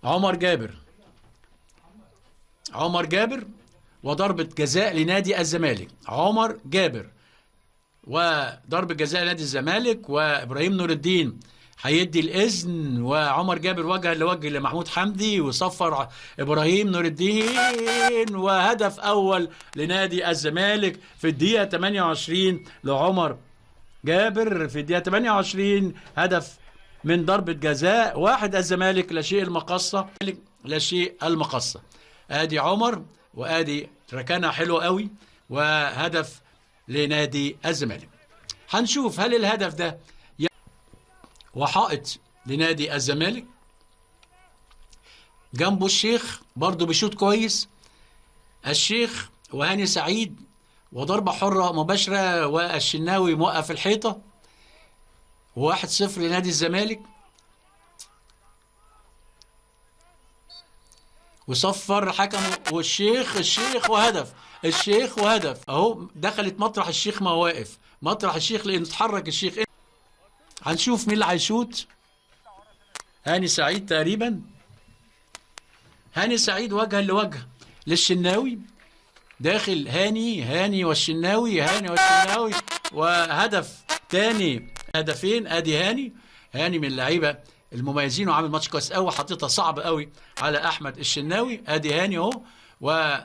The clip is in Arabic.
عمر جابر. عمر جابر وضربة جزاء لنادي الزمالك. عمر جابر وضربة جزاء لنادي الزمالك، وإبراهيم نور الدين هيدي الإذن، وعمر جابر وجها لوجه لمحمود حمدي وصفر إبراهيم نور الدين، وهدف أول لنادي الزمالك في الدقيقة 28 لعمر جابر. في الدقيقة 28 هدف من ضربة جزاء. واحد الزمالك لا شيء المقصة، لا شيء المقصة. ادي عمر وادي ركنها حلو قوي وهدف لنادي الزمالك. هنشوف هل الهدف ده وحائط لنادي الزمالك. جنبه الشيخ برضو بيشوط كويس، الشيخ وهاني سعيد، وضربة حرة مباشرة والشناوي موقف الحيطة. 1-0 لنادي الزمالك، وصفر حكم والشيخ وهدف. الشيخ وهدف اهو، دخلت مطرح الشيخ ما واقف، مطرح الشيخ لان اتحرك الشيخ. هنشوف مين اللي هيشوط. هاني سعيد تقريبا، هاني سعيد وجها لوجه للشناوي، داخل هاني والشناوي، وهدف تاني. هدفين. ادي هاني من اللعيبه المميزين وعامل ماتش كويس قوي، حطيتها صعب قوي على احمد الشناوي. ادي هاني اهو. و